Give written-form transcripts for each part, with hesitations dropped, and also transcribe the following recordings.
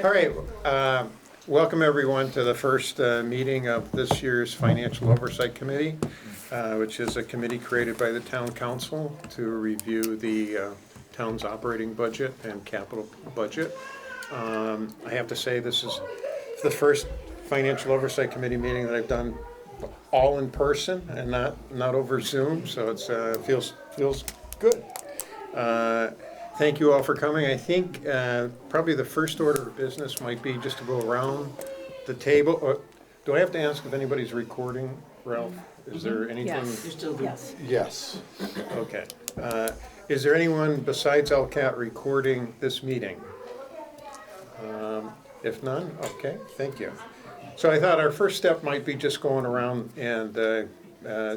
All right, welcome everyone to the first meeting of this year's Financial Oversight Committee, which is a committee created by the town council to review the town's operating budget and capital budget. I have to say this is the first Financial Oversight Committee meeting that I've done all in person and not over Zoom, so it's feels good. Thank you all for coming. I think probably the first order of business might be just to go around the table. Do I have to ask if anybody's recording, Ralph? Is there anything? Yes. You're still good. Yes. Okay. Is there anyone besides LCAT recording this meeting? If none, okay, thank you. So I thought our first step might be just going around and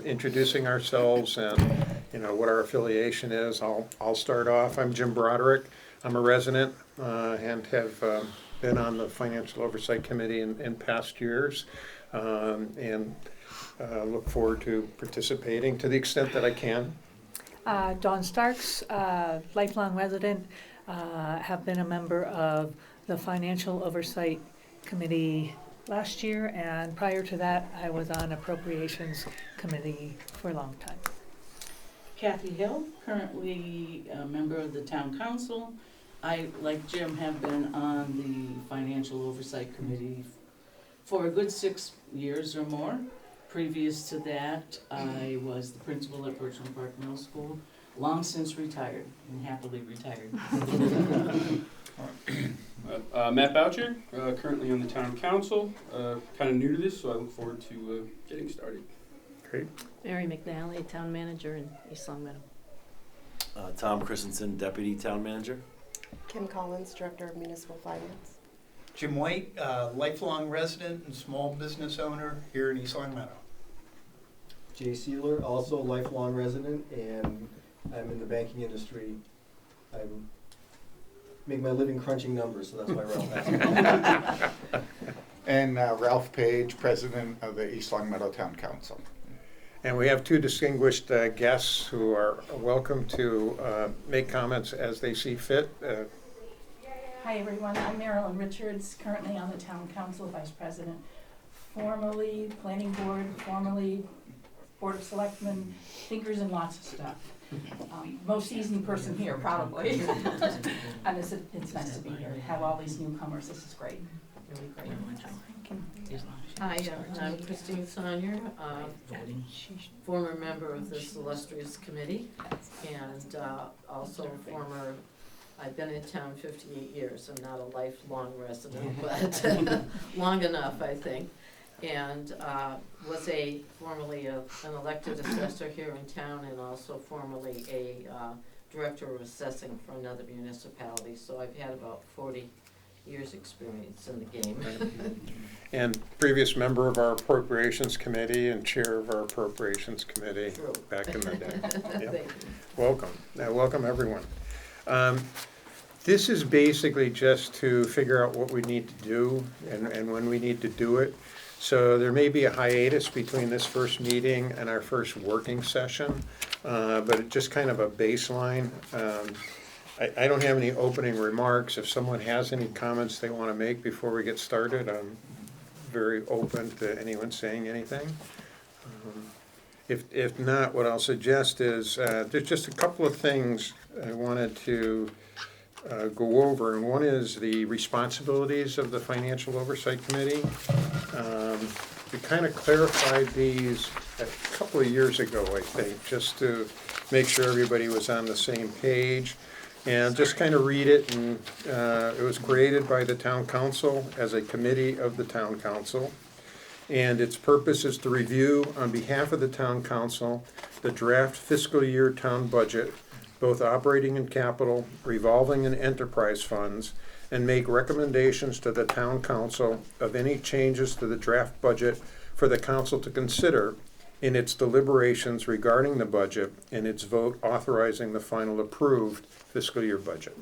introducing ourselves and what our affiliation is. I'll start off. I'm Jim Broderick. I'm a resident and have been on the Financial Oversight Committee in past years, and look forward to participating to the extent that I can. Dawn Starks, lifelong resident, have been a member of the Financial Oversight Committee last year, and prior to that, I was on Appropriations Committee for a long time. Kathy Hill, currently a member of the Town Council. I, like Jim, have been on the Financial Oversight Committee for a good 6 years or more. Previous to that, I was the principal at Birchland Park Middle School, long since retired, and happily retired. Matt Boucher, currently on the Town Council, kind of new to this, so I look forward to getting started. Great. Mary McNally, Town Manager in East Long Meadow. Tom Christensen, Deputy Town Manager. Kim Collins, Director of Municipal Finance. Jim White, lifelong resident and small business owner here in East Long Meadow. Jay Sealer, also lifelong resident, and I'm in the banking industry. I make my living crunching numbers, so that's why Ralph asked me. And Ralph Page, President of the East Long Meadow Town Council. And we have two distinguished guests who are welcome to make comments as they see fit. Hi everyone, I'm Marilyn Richards, currently on the Town Council, Vice President, formerly Planning Board, formerly Board of Selectmen, fingers in lots of stuff. Most seasoned person here, probably. And it's nice to be here, have all these newcomers, this is great, really great. Hi, I'm Christine Sonyer, former member of this illustrious committee, and also former, I've been in town 58 years. I'm not a lifelong resident, but long enough, I think. And was formerly an elected assessor here in town, and also formerly a director of assessing for another municipality. So I've had about 40 years experience in the game. And previous member of our Appropriations Committee and chair of our Appropriations Committee. True. Back in the day. Yep. Thank you. Welcome. Welcome everyone. This is basically just to figure out what we need to do and when we need to do it. So there may be a hiatus between this first meeting and our first working session, but it's just kind of a baseline. I don't have any opening remarks. If someone has any comments they want to make before we get started, I'm very open to anyone saying anything. If not, what I'll suggest is there's just a couple of things I wanted to go over, and one is the responsibilities of the Financial Oversight Committee. We kind of clarified these a couple of years ago, I think, just to make sure everybody was on the same page. And just kind of read it, and it was created by the Town Council as a committee of the Town Council. And its purpose is to review, on behalf of the Town Council, the draft fiscal year town budget, both operating and capital, revolving and enterprise funds, and make recommendations to the Town Council of any changes to the draft budget for the Council to consider in its deliberations regarding the budget and its vote authorizing the final approved fiscal year budget.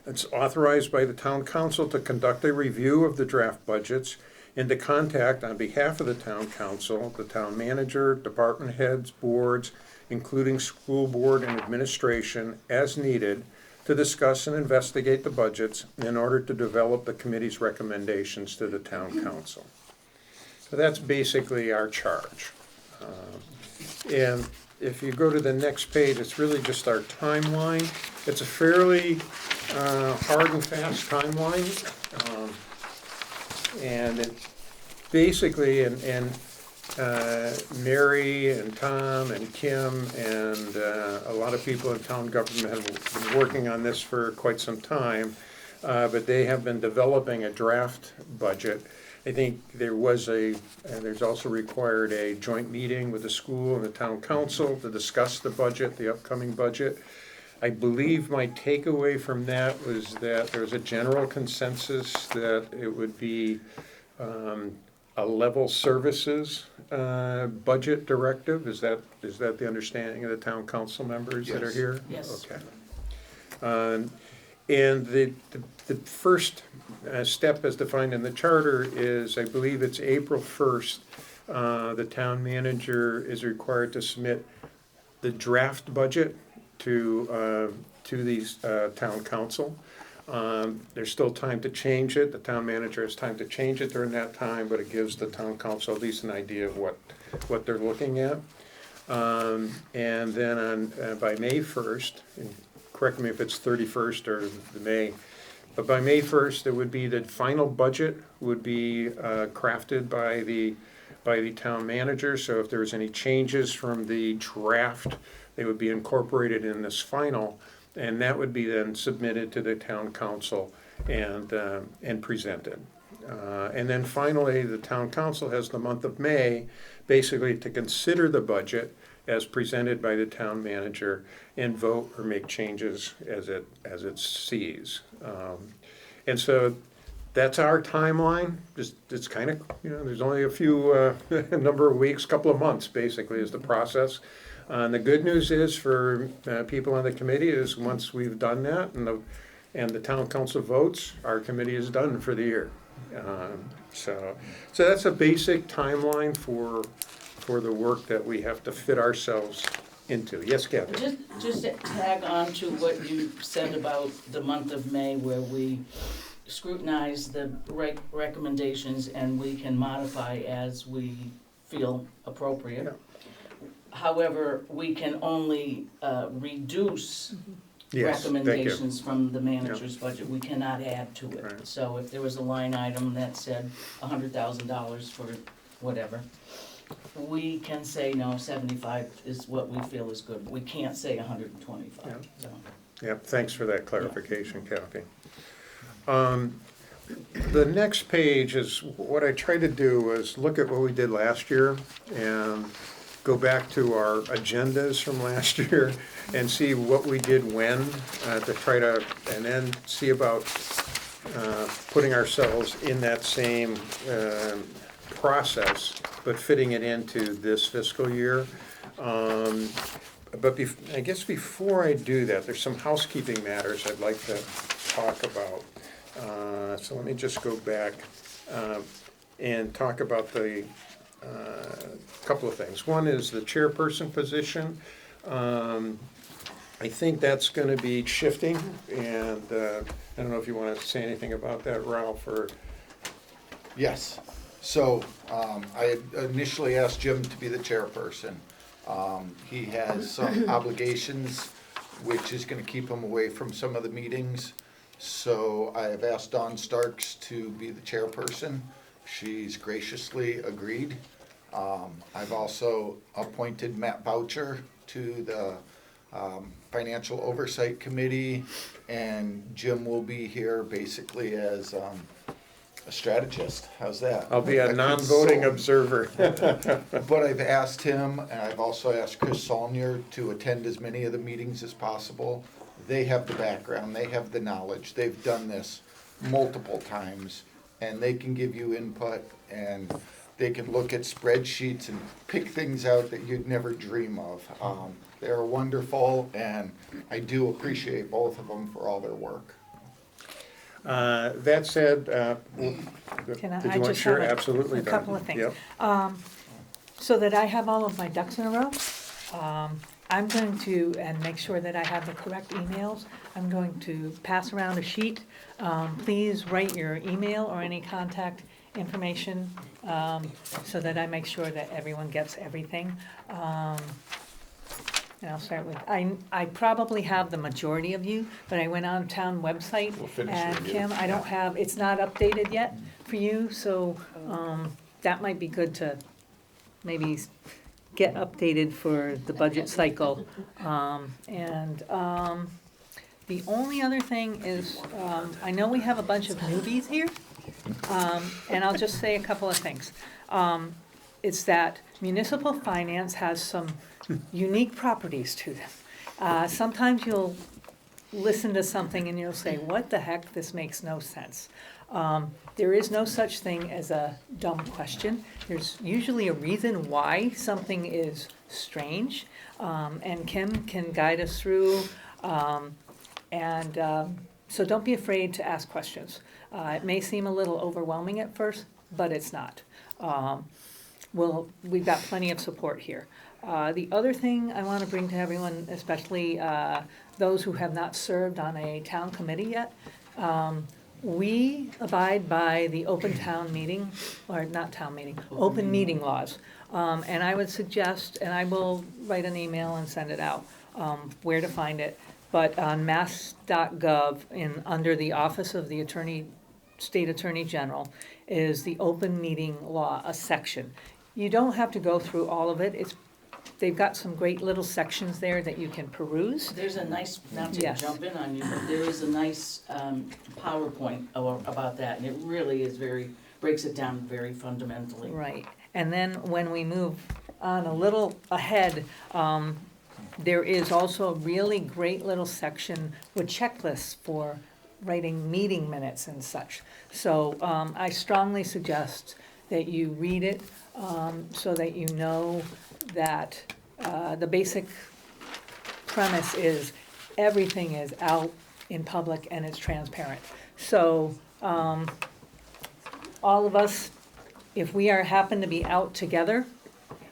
It's authorized by the Town Council to conduct a review of the draft budgets and to contact, on behalf of the Town Council, the Town Manager, department heads, boards, including school board and administration, as needed, to discuss and investigate the budgets in order to develop the committee's recommendations to the town council. So that's basically our charge. And if you go to the next page, it's really just our timeline. It's a fairly hard and fast timeline. And it basically, and Mary and Tom and Kim and a lot of people in town government have been working on this for quite some time, but they have been developing a draft budget. I think there's also required a joint meeting with the school and the town council to discuss the budget, the upcoming budget. I believe my takeaway from that was that there's a general consensus that it would be a level services budget directive. Is that the understanding of the town council members that are Yes. here? Yes. Okay. And the first step as defined in the charter is, I believe it's April 1st, the town manager is required to submit the draft budget to these town council. There's still time to change it. The town manager has time to change it during that time, but it gives the town council at least an idea of what they're looking at. And then by May 1st, and correct me if it's 31st or the May, but by May 1st, it would be the final budget would be crafted by the town manager. So if there's any changes from the draft, they would be incorporated in this final, and that would be then submitted to the town council and presented. And then finally, the town council has the month of May basically to consider the budget as presented by the town manager and vote or make changes as it sees. And so that's our timeline. It's kind of, there's only a few number of weeks, couple of months basically is the process. And the good news is for people on the committee is once we've done that and the town council votes, our committee is done for the year. So that's a basic timeline for the work that we have to fit ourselves into. Yes, Kathy? Just to tag on to what you said about the month of May, where we scrutinize the recommendations and we can modify as we feel appropriate. Yeah. However, we can only reduce Yes, thank you. recommendations from the manager's budget. We cannot add to it. Right. So if there was a line item that said $100,000 for whatever, we can say, no, 75 is what we feel is good. We can't say 125, Yeah. so. Yep, thanks for that clarification, Kathy. The next page is, what I tried to do was look at what we did last year and go back to our agendas from last year and see what we did when, to try to, and then see about putting ourselves in that same process, but fitting it into this fiscal year. But I guess before I do that, there's some housekeeping matters I'd like to talk about. So let me just go back and talk about the couple of things. One is the chairperson position. I think that's going to be shifting, and I don't know if you want to say anything about that, Ralph, or... Yes. So I had initially asked Jim to be the chairperson. He has some obligations, which is going to keep him away from some of the meetings. So I have asked Dawn Starks to be the chairperson. She's graciously agreed. I've also appointed Matt Boucher to the Financial Oversight Committee, and Jim will be here basically as a strategist. How's that? I'll be a non-voting observer. But I've asked him, and I've also asked Chris Saulnier to attend as many of the meetings as possible. They have the background, they have the knowledge, they've done this multiple times, and they can give you input, and they can look at spreadsheets and pick things out that you'd never dream of. They're wonderful, and I do appreciate both of them for all their work. That said, Can I did you want, just sure, have absolutely. a couple of things? Yep. So that I have all of my ducks in a row, I'm going to, and make sure that I have the correct emails, I'm going to pass around a sheet. Please write your email or any contact information, so that I make sure that everyone gets everything. And I'll start with, I probably have the majority of you, but I went on town website. We'll finish And review. Kim, I don't have, it's not updated yet for you, so, that might be good to maybe get updated for the budget cycle. The only other thing is, I know we have a bunch of newbies here, and I'll just say a couple of things. It's that municipal finance has some unique properties to them. Sometimes you'll listen to something and you'll say, what the heck, this makes no sense. There is no such thing as a dumb question. There's usually a reason why something is strange, and Kim can guide us through. So don't be afraid to ask questions. It may seem a little overwhelming at first, but it's not. We've got plenty of support here. The other thing I want to bring to everyone, especially those who have not served on a town committee yet, we abide by the open meeting laws. And I would suggest, and I will write an email and send it out, where to find it. But on mass.gov, under the Office of the State Attorney General, is the open meeting law, a section. You don't have to go through all of it. They've got some great little sections there that you can peruse. There's a nice, not to Yes. jump in on you, but there is a nice PowerPoint about that, and it really is breaks it down very fundamentally. Right. And then when we move on a little ahead, there is also a really great little section with checklists for writing meeting minutes and such. So I strongly suggest that you read it, so that you know that the basic premise is everything is out in public and it's transparent. So all of us, if we happen to be out together,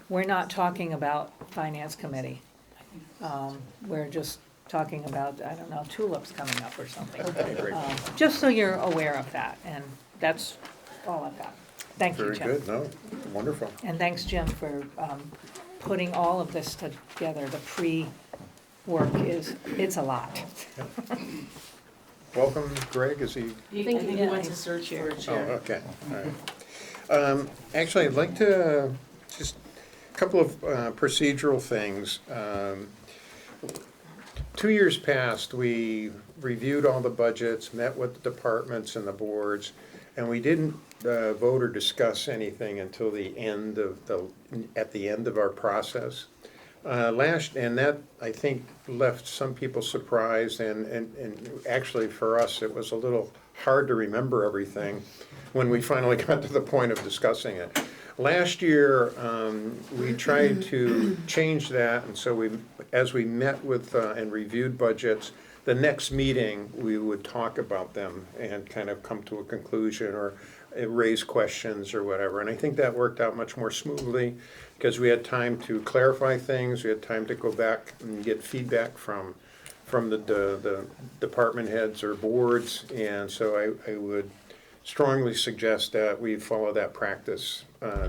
we're not talking about finance committee. We're just talking about, I don't know, tulips coming up or something. Okay, great. Just so you're aware of that, and that's all I've got. Thank you, Very Jim. good, no, wonderful. And thanks, Jim, for putting all of this together. The pre-work it's a lot. Welcome, Greg, is he? I think he went to search for a Oh, chair. okay, all right. Actually, I'd like to, just a couple of procedural things. 2 years past, we reviewed all the budgets, met with the departments and the boards, and we didn't vote or discuss anything until at the end of our process. And that, I think, left some people surprised, and actually for us, it was a little hard to remember everything when we finally got to the point of discussing it. Last year, we tried to change that, and so as we met with and reviewed budgets, the next meeting, we would talk about them and kind of come to a conclusion or raise questions or whatever. And I think that worked out much more smoothly because we had time to clarify things, we had time to go back and get feedback from the department heads or boards, and so I would strongly suggest that we follow that practice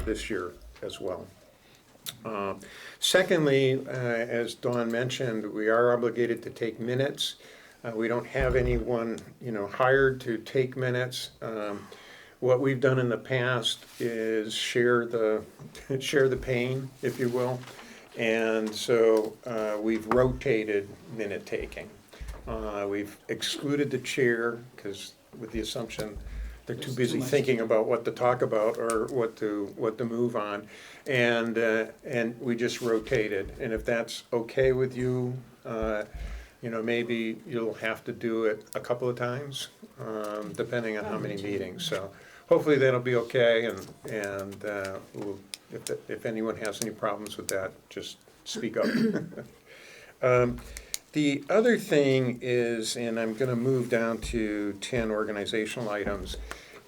this year as well. Secondly, as Dawn mentioned, we are obligated to take minutes. We don't have anyone, hired to take minutes. What we've done in the past is share the pain, if you will. And so we've rotated minute taking. We've excluded the chair because with the assumption they're too busy thinking about what to talk about or what to move on, and we just rotated. And if that's okay with you, maybe you'll have to do it a couple of times, depending on how many meetings. So hopefully that'll be okay. And if anyone has any problems with that, just speak up. The other thing is, and I'm going to move down to 10 organizational items,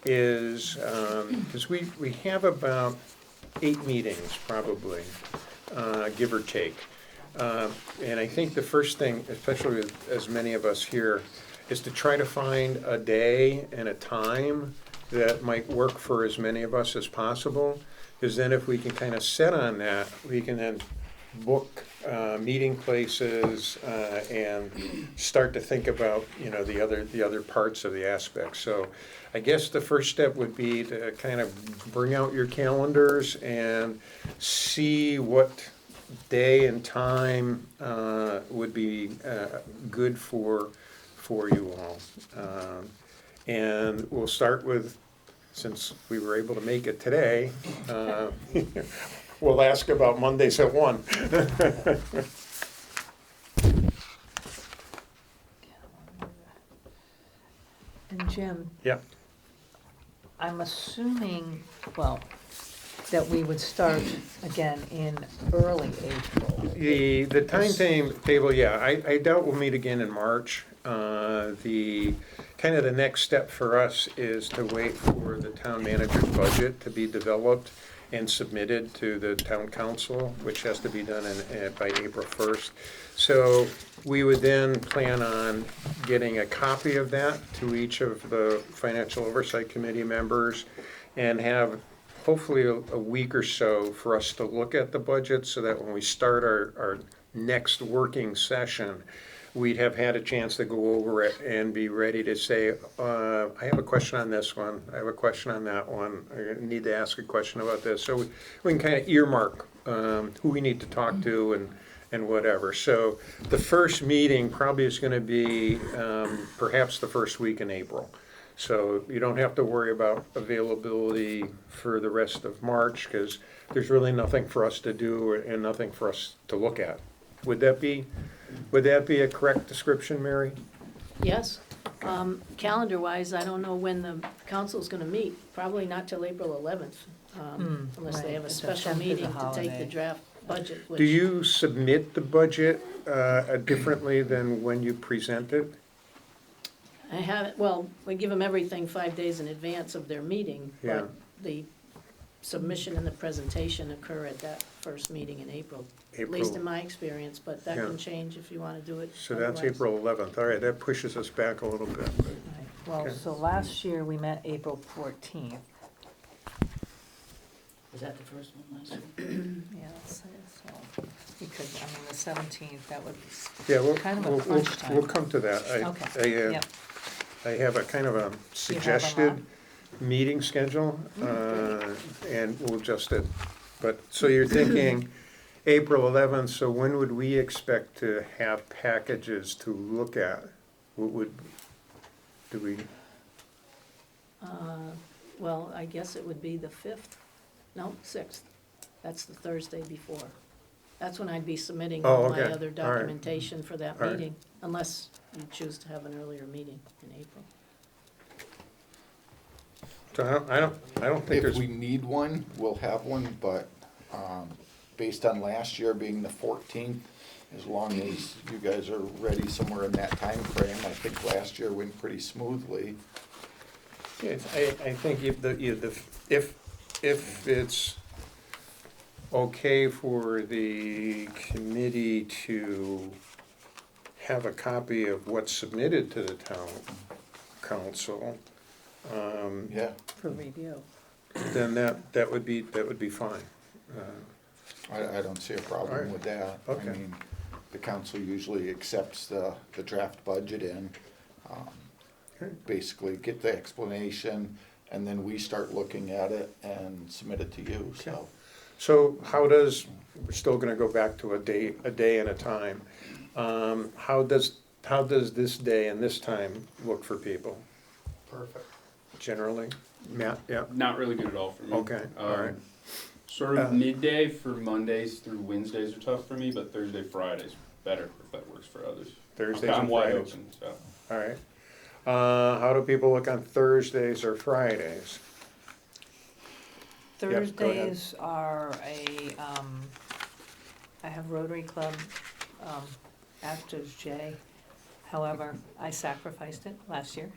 is because we have about 8 meetings probably, give or take. And I think the first thing, especially with as many of us here, is to try to find a day and a time that might work for as many of us as possible. Because then if we can kind of set on that, we can then book meeting places and start to think about, you know, the other parts of the aspects. So I guess the first step would be to kind of bring out your calendars and see what day and time would be good for you all. And we'll start with, since we were able to make it today, we'll ask about Mondays at 1. And Jim, Yeah. I'm assuming, well, that we would start again in early April. The timetable, yeah, I doubt we'll meet again in March. The kind of the next step for us is to wait for the town manager's budget to be developed and submitted to the town council, which has to be done by April 1st. So we would then plan on getting a copy of that to each of the Financial Oversight Committee members and have hopefully a week or so for us to look at the budget so that when we start our next working session, we'd have had a chance to go over it and be ready to say, I have a question on this one, I have a question on that one, I need to ask a question about this. So we can kind of earmark who we need to talk to and whatever. So the first meeting probably is going to be perhaps the first week in April. So you don't have to worry about availability for the rest of March because there's really nothing for us to do and nothing for us to look at. Would that be a correct description, Mary? Yes. Calendar-wise, I don't know when the council's gonna meet, probably not till April 11th, unless they right. have a It's special 10th is a meeting to take the holiday. draft budget, which. Do you submit the budget differently than when you present it? I haven't, well, we give them everything 5 days in advance of their meeting, Yeah. but the submission and the presentation occur at that first meeting in April. At least in April, my experience, but that Yeah. can change if you wanna do it. so that's otherwise. April 11th. All right, that pushes us back a little bit. Right. Well, Okay. so last year we met April 14th. Was that the first one last year? Yeah, so, because, I mean, the 17th, that would, Yeah, we'll, Kind of a we'll, crunch time. we'll come to that. Okay, yep. I have a kind of a suggested meeting schedule, and we'll adjust it. But, so you're thinking April 11th, so when would we expect to have packages to look at? Do we, Well, I guess it would be the 5th, no, 6th. That's the Thursday before. That's when I'd be submitting Oh, all my okay. other All right. documentation for that All right. meeting, unless you choose to have an earlier meeting in April. so I don't think If there's, we need one, we'll have one, but based on last year being the 14th, as long as you guys are ready somewhere in that time frame, I think last year went pretty smoothly. I think if it's okay for the committee to have a copy of what's submitted to the town council, Yeah, for review. then that would be fine. I don't see a problem Alright. with that. Okay. I mean, the council usually accepts the draft budget in, Okay. basically get the explanation, and then we start looking at it and submit it to you, so. So we're still gonna go back to a day and a time. How does this day and this time look for people Perfect. generally? Matt, yeah, Not really good at all for me. okay, all right. Sort of midday for Mondays through Wednesdays are tough for me, but Thursday, Fridays better if that works for others. Thursdays I'm and wide Fridays, open, so. all right. How do people look on Thursdays or Fridays? Yep, go ahead. Thursdays are I have Rotary Club, Actors J. However, I sacrificed it last year.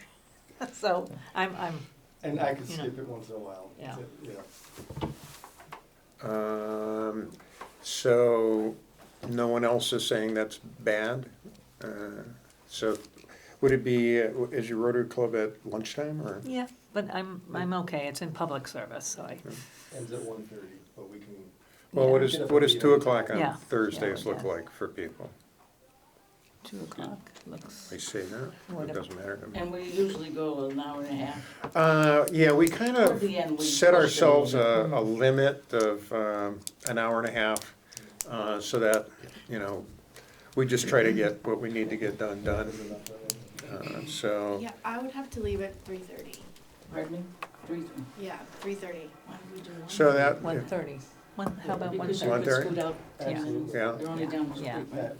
So I'm, And I could You know. skip it once in a while. Yeah. You know. So No one else is saying that's bad. So would it be, is your Rotary Club at lunchtime or? Yeah, but I'm okay, it's in public service, so I, Ends at 1:30, but we can. Well, what does 2 o'clock Yeah. on Thursdays Yeah, look yeah. like for people? 2 o'clock looks. They say that, it Whatever. doesn't matter to me. And we usually go an hour and a half. Yeah, we kind Toward of the end, we set push it ourselves little a limit of an hour and a half, so that, we just try to get what we need to get done. So, Yeah, I would have to leave at 3:30. Pardon me? 3. Yeah, 3:30. Why do we do one? so that, 1:30. How about Because 1:30? you could 1:30? scoot out 10 Yeah. minutes. Yeah. You're only down the Yeah. street, right?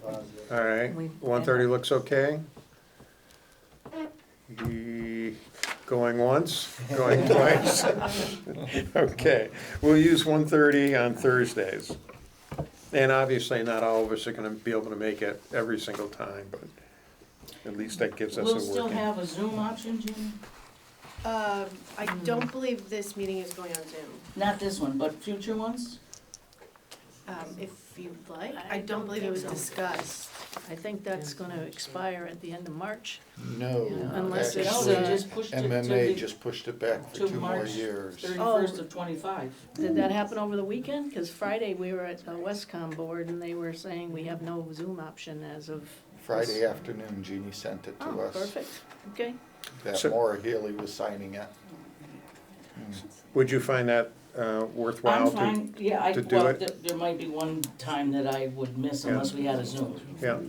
all right, We- 1:30 looks okay? Going once, going twice? Okay, we'll use 1:30 on Thursdays. And obviously, not all of us are gonna be able to make it every single time, but at least that gives us a We'll working. still have a Zoom option, Jimmy? I don't believe this meeting is going on Zoom. Not this one, but future ones? If you'd like. I I don't don't believe it think was so. discussed. I think that's gonna expire at the end of March. No, Unless actually, it's, No, they just pushed it to MMA the, just pushed it back for to 2 more March years. 31st of 25. Did that happen over the weekend? Because Friday, we were at the Westcom board, and they were saying we have no Zoom option as of. Friday afternoon, Jeannie sent it to Oh, us. perfect, okay. That So- Maura Healy was signing it. Would you find that worthwhile? I'm fine, yeah, to do well, it? there might be one time that I would miss unless we had a Zoom, Yeah.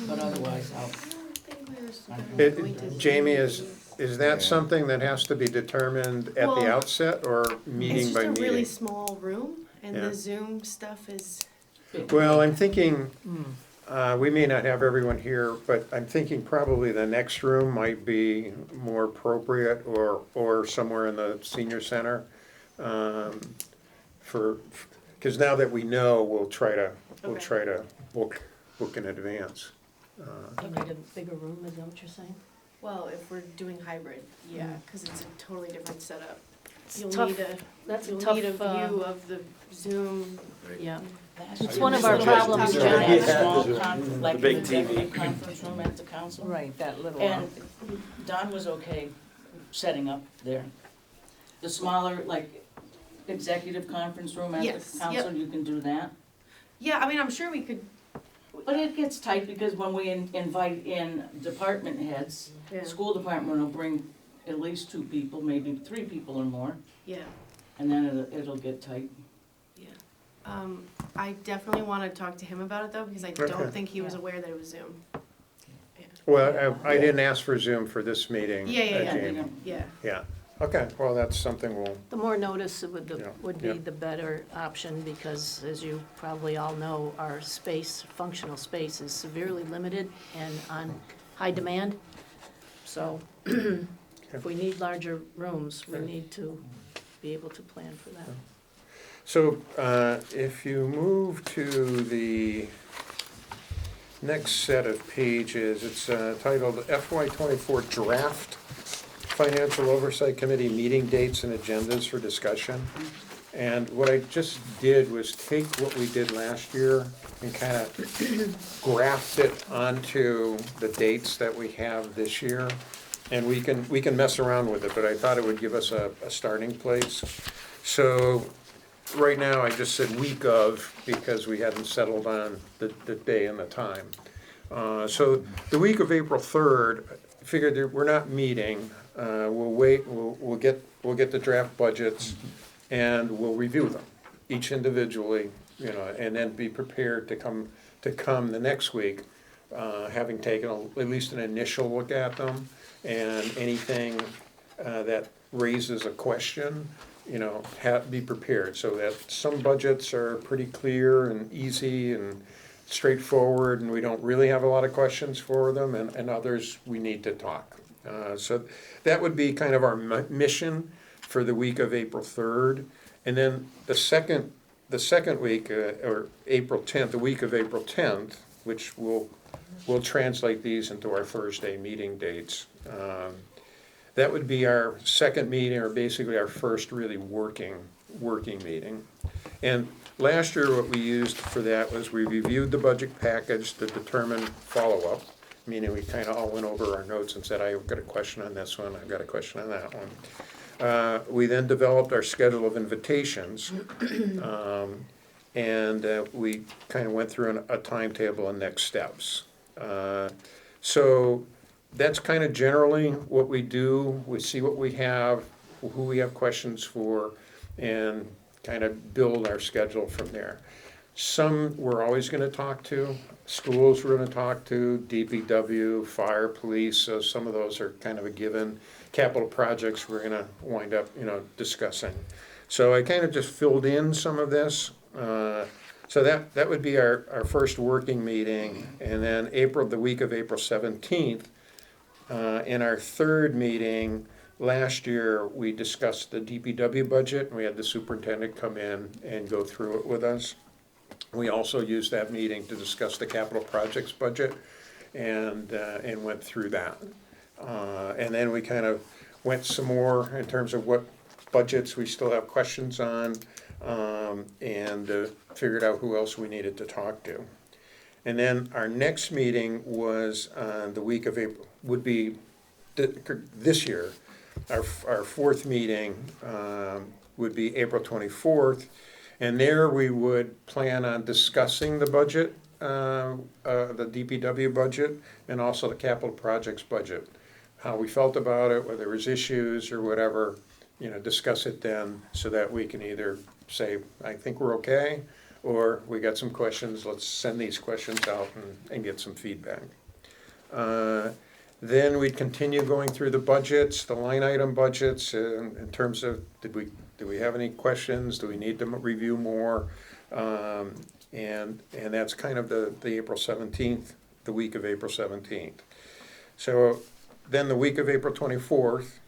but otherwise I'll. Jamie, is that something that has to be determined at the Well, outset or meeting by It's just a really meeting? small room, and Yeah. the Zoom stuff is, Well, I'm thinking, Hmm. we may not have everyone here, but I'm thinking probably the next room might be more appropriate or somewhere in the senior center. Because now that we know, we'll try to book in advance. You need a bigger room, is that what you're saying? well, if we're doing hybrid, yeah, because it's a totally different setup. You'll tough. need a, That's a you'll tough, need a view of the Zoom. yeah. It's It's one of our problems, To John. have a small like big an TV. executive conference room at the council. Right, that little. And Don was okay setting up there. The smaller, like, executive conference room at Yes, the yep. council, you can do that. Yeah, I mean, I'm sure we could, But it gets tight because when we invite in department heads, yeah, school department will bring at least 2 people, maybe 3 people or more, yeah, and then it'll get tight. yeah. I definitely want to talk to him about it though, because I Okay. don't think he was aware that it was Zoom. Well, I didn't ask for Zoom for this meeting. Yeah, yeah, yeah. Jamie. Yeah, Yeah, okay, well, that's something we'll, The more notice Yeah, would yeah. be the better option, because as you probably all know, our space, functional space is severely limited and on high demand. So if we need larger rooms, we need to be able to plan for that. so if you move to the next set of pages, it's titled FY '24 Draft Financial Oversight Committee Meeting Dates and Agendas for Discussion. And what I just did was take what we did last year and kind of graphed it onto the dates that we have this year. And we can mess around with it, but I thought it would give us a starting place. So right now, I just said week of, because we hadn't settled on the day and the time. So the week of April 3rd, I figured that we're not meeting. We'll wait, we'll get the draft budgets and we'll review them, each individually, and then be prepared to come the next week, having taken at least an initial look at them, and anything that raises a question, be prepared, so that some budgets are pretty clear and easy and straightforward, and we don't really have a lot of questions for them, and others we need to talk. So that would be kind of our mission for the week of April 3rd. And then the second week, or April 10th, the week of April 10th, which we'll translate these into our Thursday meeting dates. That would be our second meeting, or basically our first really working meeting. And last year, what we used for that was we reviewed the budget package to determine follow-up, meaning we kind of all went over our notes and said, I've got a question on this one, I've got a question on that one. We then developed our schedule of invitations, and we kind of went through a timetable and next steps. So that's kind of generally what we do. We see what we have, who we have questions for, and kind of build our schedule from there. Some we're always going to talk to, schools we're going to talk to, DPW, fire, police, so some of those are kind of a given. Capital projects we're going to wind up, discussing. So I kind of just filled in some of this. So that would be our first working meeting, and then the week of April 17th, in our third meeting, last year, we discussed the DPW budget, and we had the superintendent come in and go through it with us. We also used that meeting to discuss the capital projects budget and went through that. And then we kind of went some more in terms of what budgets we still have questions on, and figured out who else we needed to talk to. And then our next meeting was the week of April, would be this year. Our fourth meeting would be April 24th, and there we would plan on discussing the budget, the DPW budget, and also the capital projects budget. How we felt about it, whether there was issues or whatever, discuss it then, so that we can either say, I think we're okay, or we got some questions, let's send these questions out and get some feedback. Then we'd continue going through the budgets, the line item budgets, in terms of, do we have any questions? Do we need to review more? And that's kind of the April 17th, the week of April 17th. So then the week of April 24th,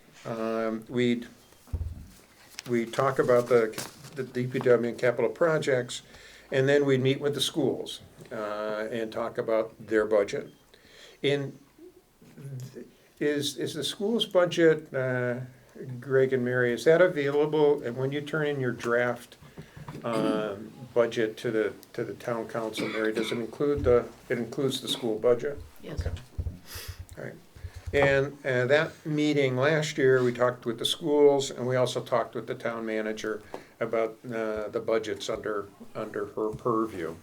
we'd talk about the DPW and capital projects, and then we'd meet with the schools and talk about their budget. Is the school's budget, Greg and Mary, is that available? And when you turn in your draft budget to the town council, Mary, does it include it includes the school budget? Yes. Okay. All right. And that meeting last year, we talked with the schools, and we also talked with the town manager about the budgets under her purview.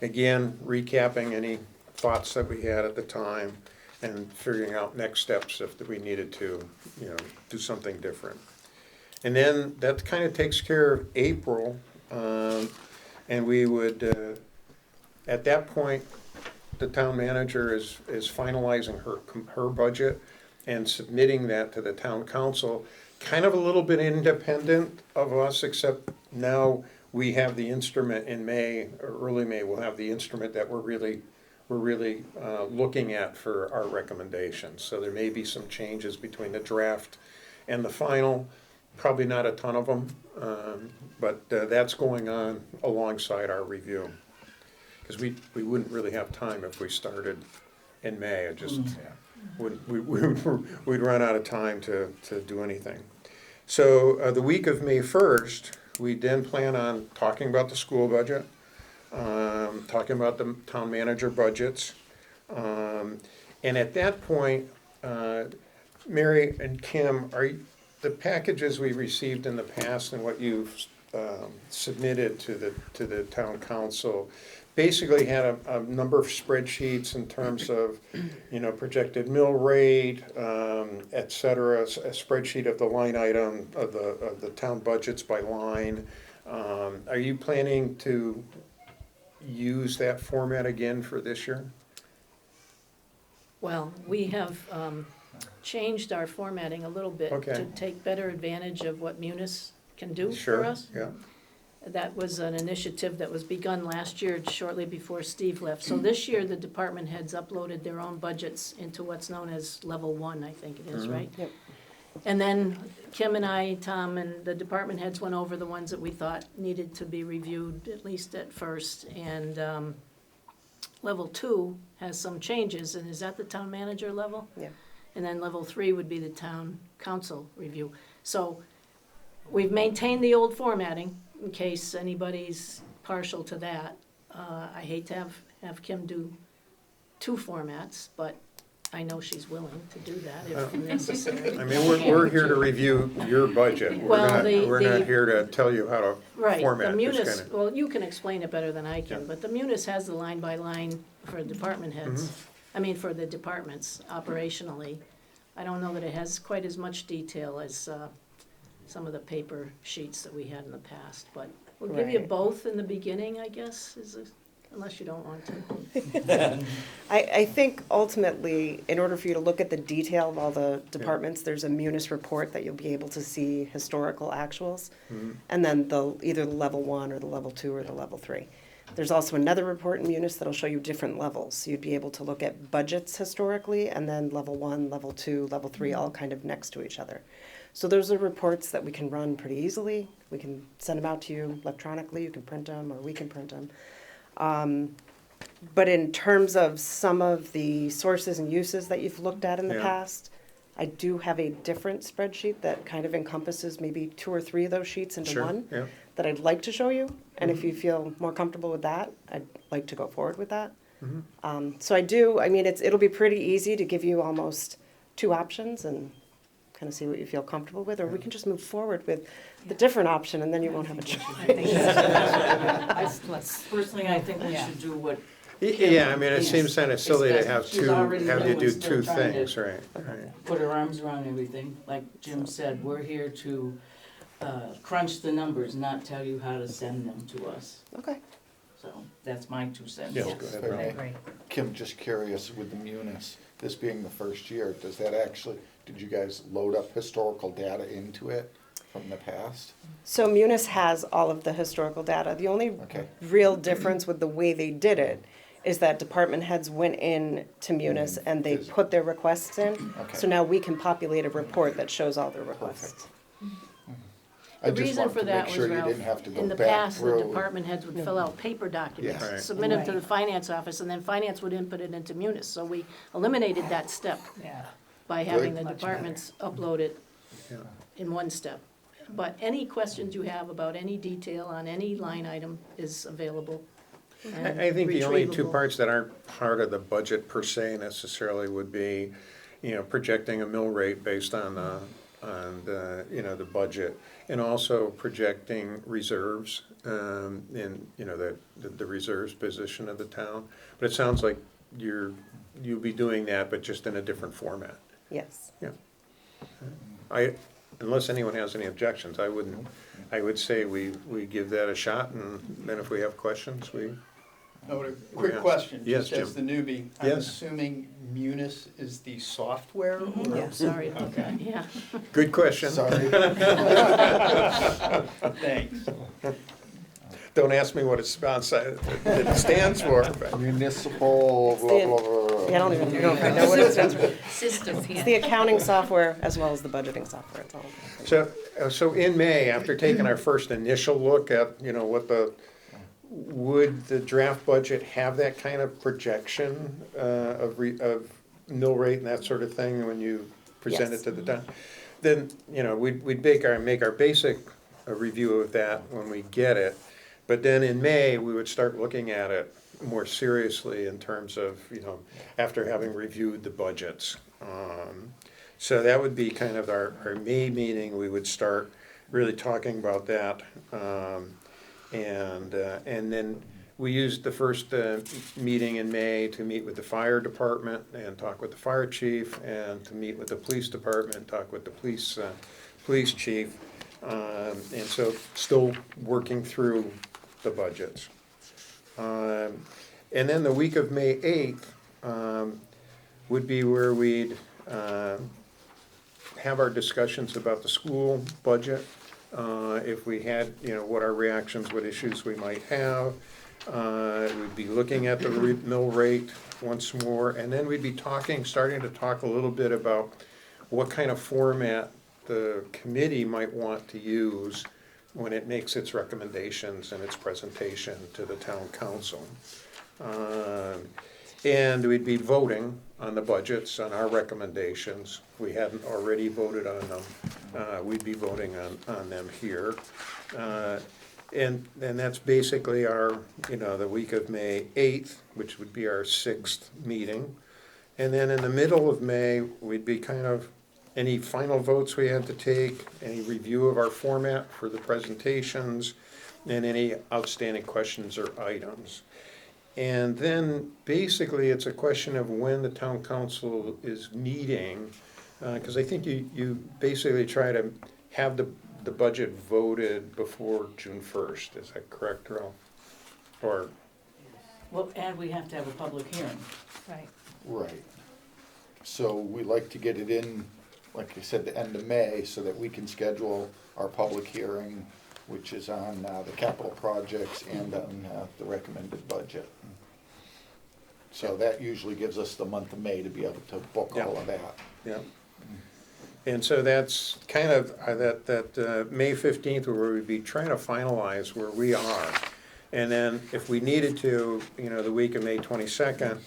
Again, recapping any thoughts that we had at the time and figuring out next steps if we needed to, do something different. And then that kind of takes care of April, and we would, at that point, the town manager is finalizing her budget and submitting that to the town council, kind of a little bit independent of us, except now we have the instrument in May, or early May, we'll have the instrument that we're really looking at for our recommendations. So there may be some changes between the draft and the final, probably not a ton of them, but that's going on alongside our review. Because we wouldn't really have time if we started in May. It just we'd run out of time to do anything. So the week of May 1st, we then plan on talking about the school budget, talking about the town manager budgets. And at that point, Mary and Kim, the packages we received in the past and what you've submitted to the town council basically had a number of spreadsheets in terms of, projected mill rate, et cetera, a spreadsheet of the line item of the town budgets by line. Are you planning to use that format again for this year? Well, we have changed our formatting a little bit to take better advantage of what Munis can do for us. Yeah. That was an initiative that was begun last year, shortly before Steve left. So this year, the department heads uploaded their own budgets into what's known as level 1, I think it is, right? Yep. And then Kim and I, Tom, and the department heads went over the ones that we thought needed to be reviewed, at least at first. And level 2 has some changes, and is that the town manager level? Yeah. And then level 3 would be the town council review. So we've maintained the old formatting in case anybody's partial to that. I hate to have Kim do 2 formats, but I know she's willing to do that if necessary. I mean, we're here to review your budget. Well, We're not here to tell you how to Right, format the this Munis, kind well, you can explain it better than I can, Yeah. but the Munis has the line by line for department heads. I mean, for the departments operationally. I don't know that it has quite as much detail as some of the paper sheets that we had in the past, but we'll give you Right. both in the beginning, I guess, unless you don't want to. I think ultimately, in order for you to look at the detail of all the departments, there's a Munis report that you'll be able to see historical actuals. And then either the level 1 or the level 2 or the level 3. There's also another report in Munis that'll show you different levels. So you'd be able to look at budgets historically and then level 1, level 2, level 3, all kind of next to each other. So those are reports that we can run pretty easily. We can send them out to you electronically, you can print them, or we can print them. But in terms of some of the sources and uses that you've looked at in the Yeah. past, I do have a different spreadsheet that kind of encompasses maybe 2 or 3 of those sheets into Sure, one yeah. that I'd like to show you. And if you feel more comfortable with that, I'd like to go forward with that. So I mean, it'll be pretty easy to give you almost 2 options and kind of see what you feel comfortable with, or we can just move forward with the different option and then you won't have a choice. Personally, I think we should do what. Yeah, I mean, it seems kind of silly to have She's already have you new do and still 2 trying to things, right? put her arms around everything. Like Jim said, we're here to crunch the numbers, not tell you how to send them to us. Okay. So that's my 2 cents. Yes, go ahead, Ron. Okay. Kim, just curious, with the Munis, this being the first year, did you guys load up historical data into it from the past? So Munis has all of the historical data. The only Okay. real difference with the way they did it is that department heads went in to Munis and they put their requests in. Okay. So now we can populate a report that shows all their requests. I The just reason wanted for to that make was, sure you Ralph, didn't have to go in the back past, the through. department heads would fill out paper documents, Yes. Right. submit them to the finance office, and then finance would input it into Munis. So we eliminated that step Yeah. by having Good. the departments upload it Yeah. in one step. But any questions you have about any detail on any line item is available and I think the only 2 retrievable. parts that aren't part of the budget per se necessarily would be, projecting a mill rate based on the budget, and also projecting reserves, in, the reserves position of the town. But it sounds like you'll be doing that, but just in a different format. Yes. Unless anyone has any objections, I would say we give that a shot, and then if we have questions, we. Oh, a quick Yeah. question, Yes, just as the Jim. newbie. I'm Yes. assuming Munis is the software? or- Yeah, sorry about that, yeah. Good question. Sorry. Thanks. Don't ask me what it stands for, but. Municipal, It's blah, the- blah, blah. Yeah, I don't even know if I know what it stands for. System, It's the accounting software as well as the budgeting software. It's all. So in May, after taking our first initial look at, would the draft budget have that kind of projection of mill rate and that sort of thing when you present it Yes. to the town? Then, we'd make our basic review of that when we get it. But then in May, we would start looking at it more seriously in terms of, after having reviewed the budgets. So that would be kind of our May meeting, we would start really talking about that. And then we used the first meeting in May to meet with the fire department and talk with the fire chief, and to meet with the police department, talk with the police chief. And so still working through the budgets. And then the week of May 8th would be where we'd have our discussions about the school budget. If we had, what our reactions, what issues we might have. We'd be looking at the mill rate once more, and then we'd be starting to talk a little bit about what kind of format the committee might want to use when it makes its recommendations and its presentation to the town council. And we'd be voting on the budgets, on our recommendations. We hadn't already voted on them. We'd be voting on them here. And that's basically our, the week of May 8th, which would be our 6th meeting. And then in the middle of May, we'd be kind of, any final votes we had to take, any review of our format for the presentations, and any outstanding questions or items. And then basically it's a question of when the town council is meeting, because I think you basically try to have the budget voted before June 1st. Is that correct, Ralph? Or, Well, and we have to have a public hearing. Right. Right. So we like to get it in, like I said, the end of May, so that we can schedule our public hearing, which is on the capital projects and on the recommended budget. So that usually gives us the month of May to be able to book all of that. yeah. And so that's kind of that May 15th where we'd be trying to finalize where we are. And then if we needed to, the week of May 22nd,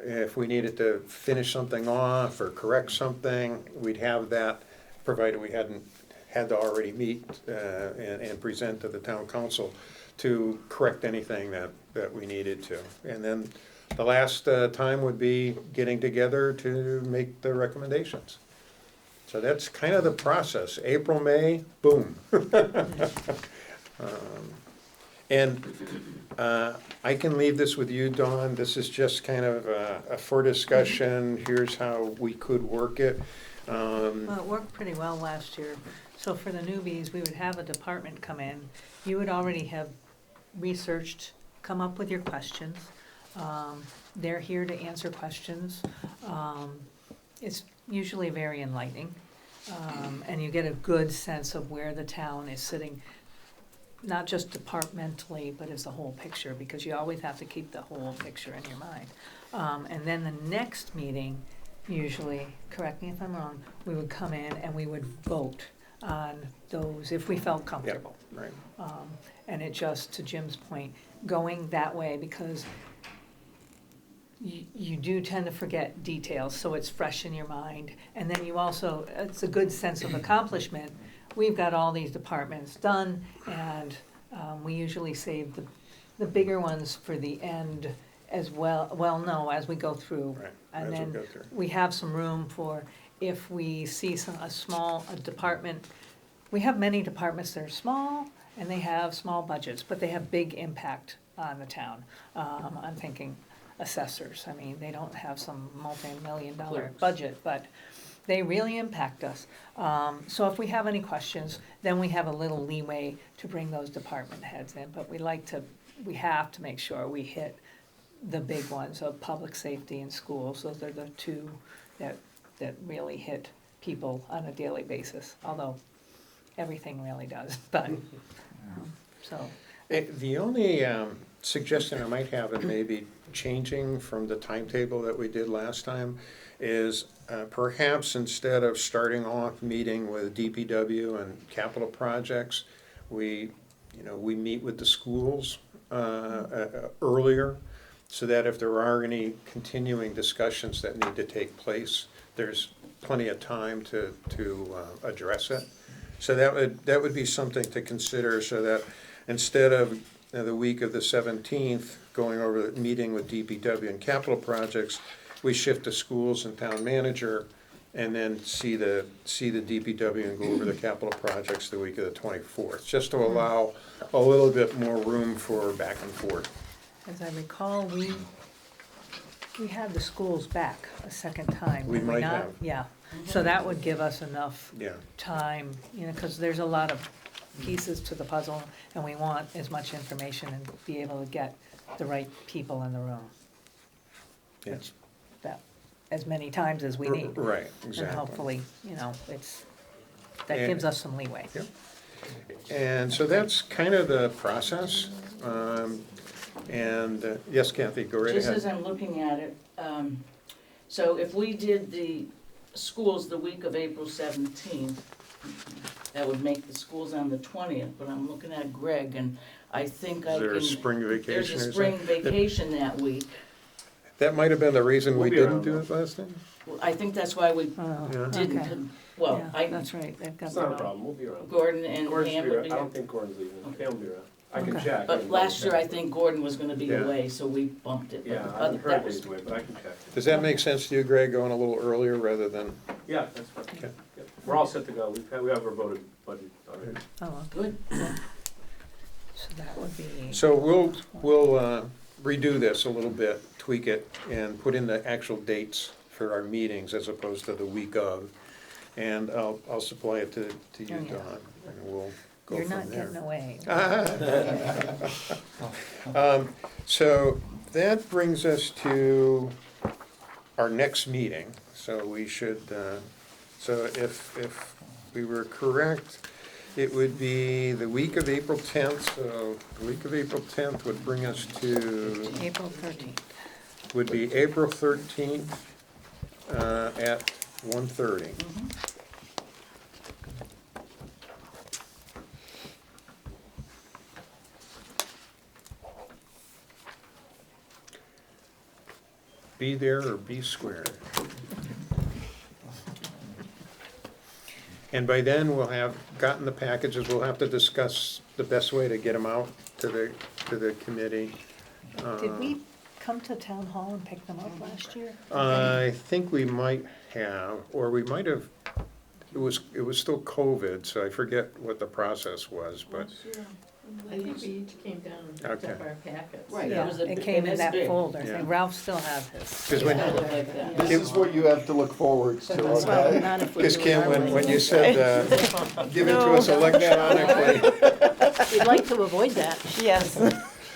if we needed to finish something off or correct something, we'd have that, provided we hadn't had to already meet and present to the town council to correct anything that we needed to. And then the last time would be getting together to make the recommendations. So that's kind of the process. April, May, boom. And I can leave this with you, Dawn. This is just kind of for discussion. Here's how we could work it. Well, it worked pretty well last year. So for the newbies, we would have a department come in. You would already have researched, come up with your questions. They're here to answer questions. It's usually very enlightening. And you get a good sense of where the town is sitting, not just departmentally, but as the whole picture, because you always have to keep the whole picture in your mind. And then the next meeting, usually, correct me if I'm wrong, we would come in and we would vote on those if we felt comfortable. Right. And it just, to Jim's point, going that way, because you do tend to forget details, so it's fresh in your mind. And then you also, it's a good sense of accomplishment. We've got all these departments done, and we usually save the bigger ones for the end as well. Well, no, as we go through. Right. And As we then go through. we have some room for, if we see a department, we have many departments that are small, and they have small budgets, but they have big impact on the town. I'm thinking assessors. I mean, they don't have some multi-million-dollar Clerks. budget, but they really impact us. So if we have any questions, then we have a little leeway to bring those department heads in, but we have to make sure we hit the big ones of public safety and schools. Those are the two that really hit people on a daily basis, although everything really does, but, so. The only suggestion I might have, and maybe changing from the timetable that we did last time, is perhaps instead of starting off meeting with DPW and capital projects, we meet with the schools earlier, so that if there are any continuing discussions that need to take place, there's plenty of time to address it. So that would be something to consider, so that instead of the week of the 17th going over the meeting with DPW and capital projects, we shift to schools and town manager, and then see the DPW and go over the capital projects the week of the 24th, just to allow a little bit more room for back and forth. As I recall, we had the schools back a second time. We did might not? have. Yeah, so that would give us enough Yeah. time, because there's a lot of pieces to the puzzle, and we want as much information and be able to get the right people in the room. Yes. That, as many times as we need. Right, exactly. And hopefully, that gives us some leeway. Yep. And so that's kind of the process. Yes, Kathy, go right ahead. Just as I'm looking at it, so if we did the schools the week of April 17th, that would make the schools on the 20th, but I'm looking at Greg, and I think I Is can. there a spring vacation There's or a something? spring vacation that week. That might have been the reason we We'll be didn't around, do though. it last time? Well, I think that's why we Oh, Yeah. didn't, okay. well, Yeah, I, that's right, they've got It's not a their own. problem, we'll be around. Gordon and Gordon should Pam be would around. be I there. don't think Gordon's leaving. Okay. Pam will be around. I can Okay. check. But last year, I think Gordon was gonna be Yeah. away, so we bumped it. But Yeah, I other- haven't that heard was- days away, but I can check. Does that make sense to you, Greg, going a little earlier rather than? Yeah, that's fine. Okay. Yeah. We're all set to go. We have our voted budget already. Oh, well, Good. so that would be. So we'll redo this a little bit, tweak it, and put in the actual dates for our meetings as opposed to the week of. And I'll supply it to you, Oh, yeah. Don, and we'll go You're from not there. getting away. So that brings us to our next meeting. So we should, so if we were correct, it would be the week of April 10th. So the week of April 10th would bring us to, April 13th. would be April 13th at 1:30. Mhm. Be there or be square. And by then, we'll have gotten the packages, we'll have to discuss the best way to get them out to the committee. Did we come to town hall and pick them up last year? I think we might have, or we might have, it was still COVID, so I forget what the process was, but, Last year, I think we each came down and picked up Okay. our packets. Right. Yeah, was a it big- came it in was that big. folder. Yeah. Ralph still has his. 'Cause when- I look like that. This is what you have to look forward to, Well, okay? not if we because do it Kim, our when way. you said, give it to us electronically, We'd like to avoid that. Yes.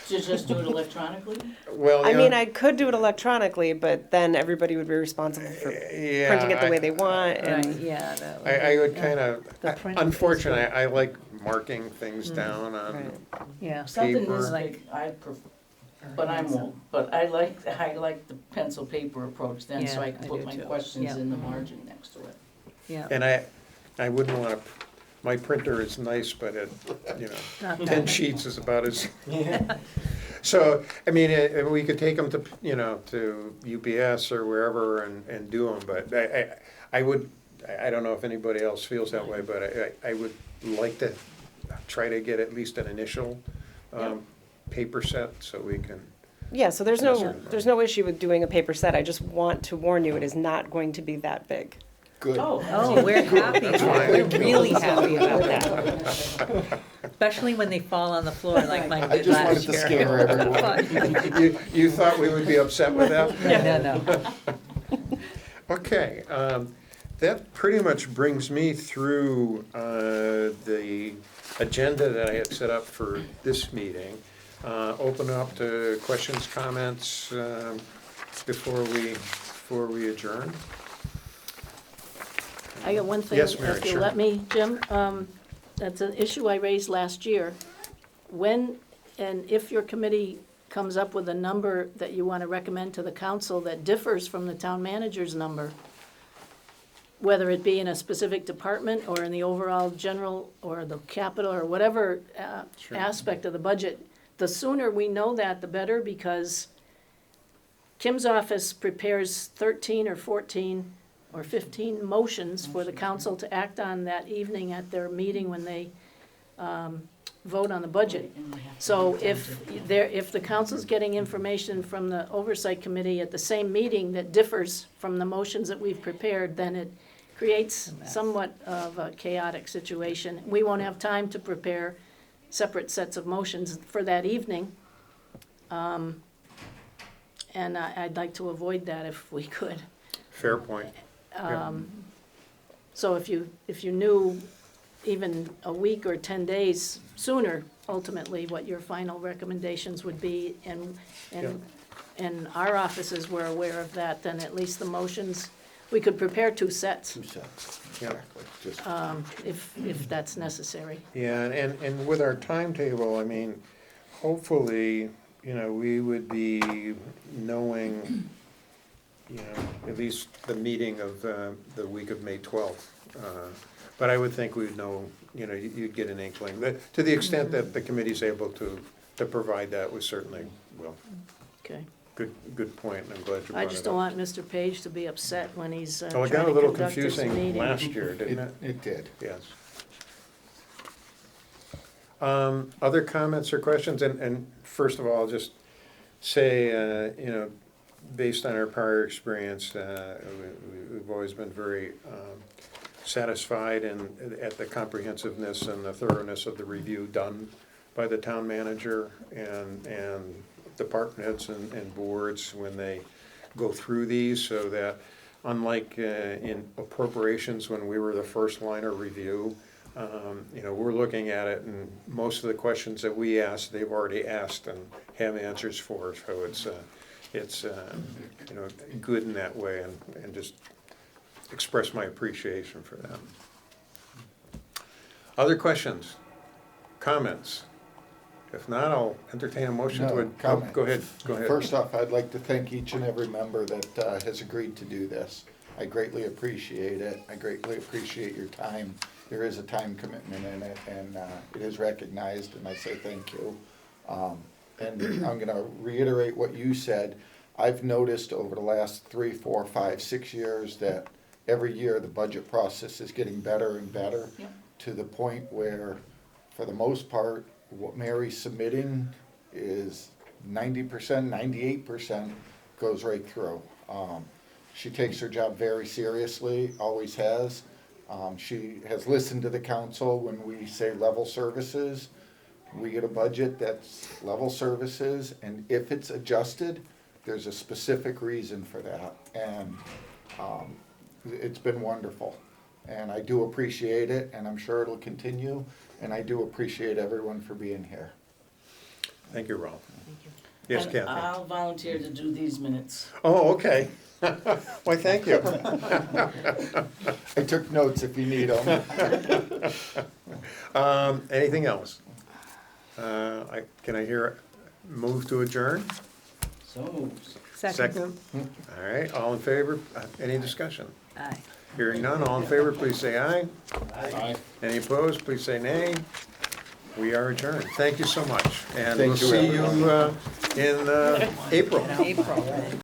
To just do it electronically? well, I you mean, know, I could do it electronically, but then everybody would be responsible for yeah, printing it the way they want Right, and. yeah. that would I be- would yeah. kind The of, print unfortunately, I like marking things Mm. down on, Right. Yeah. Something Paper. this big, I prefer, but I won't. But I like the pencil paper approach then, so Yeah, I can I put do my too. questions Yeah. in the margin next to it. Yeah. and I wouldn't want to, my printer is nice, but it, you know, Not 10 that. sheets is about as, so, I mean, we could take them to, you know, to UPS or wherever and do them, but I would, I don't know if anybody else feels that way, but I would like to try to get at least an initial paper set so we can, Yeah, so Yes, sir. there's no issue with doing a paper set. I just want to warn you, it is not going to be that big. Good. Oh, we're happy. That's fine. We're really happy about that. Especially when they fall on the floor like mine I did just wanted last to year. scare everyone. you thought we would be upset with that? No. Okay, that pretty much brings me through the agenda that I had set up for this meeting. Open up to questions, comments before we adjourn. I got one thing, Yes, Mary, if you sure. let me, Jim. That's an issue I raised last year. When and if your committee comes up with a number that you want to recommend to the council that differs from the town manager's number, whether it be in a specific department or in the overall general or the capital or whatever Sure. aspect of the budget, the sooner we know that, the better, because Kim's office prepares 13 or 14 or 15 motions for the council to act on that evening at their meeting when they vote on the budget. And we have to So be attentive. if the council's getting information from the oversight committee at the same meeting that differs from the motions that we've prepared, then it creates somewhat of a chaotic situation. We won't have time to prepare separate sets of motions for that evening. And I'd like to avoid that if we could. Fair point. So if you knew even a week or 10 days sooner, ultimately, what your final recommendations would be, and our offices were aware of that, then at least the motions, we could prepare two sets, 2 cents, Yeah. exactly. Just if that's necessary. Yeah, and with our timetable, I mean, hopefully, you know, we would be knowing, you know, at least the meeting of the week of May 12th. But I would think we'd know, you know, you'd get an inkling. To the extent that the committee's able to provide that, we certainly will. Okay. good point, and I'm glad you brought it up. I just don't want Mr. Page to be upset when he's Oh, trying it got a to little conduct his confusing meeting. last year, didn't it? It did. Yes. Other comments or questions? And first of all, I'll just say, based on our prior experience, we've always been very satisfied at the comprehensiveness and the thoroughness of the review done by the town manager and department heads and boards when they go through these, so that unlike in appropriations when we were the first line of review, we're looking at it, and most of the questions that we ask, they've already asked and have answers for. So it's good in that way, and just express my appreciation for that. Other questions, comments? If not, I'll entertain a motion to. Comment. Go ahead. First off, I'd like to thank each and every member that has agreed to do this. I greatly appreciate it. I greatly appreciate your time. There is a time commitment in it, and it is recognized, and I say thank you. And I'm gonna reiterate what you said. I've noticed over the last 3, 4, 5, 6 years that every year the budget process is getting better and better, Yep. to the point where, for the most part, what Mary's submitting is 90%, 98% goes right through. She takes her job very seriously, always has. She has listened to the council when we say level services. We get a budget that's level services, and if it's adjusted, there's a specific reason for that. And it's been wonderful. And I do appreciate it, and I'm sure it'll continue. And I do appreciate everyone for being here. Thank you, Ralph. Thank you. Yes, And Kathy. I'll volunteer to do these minutes. Oh, okay. Why, thank you. I took notes if you need them. Anything else? Can I hear a move to adjourn? So moved. Second? All right, all in favor? Any discussion? Aye. Hearing none, all in favor, please say aye. Aye. Any opposed, please say nay. We are adjourned. Thank you so much. And Thank we'll you, see you everyone. in April. April.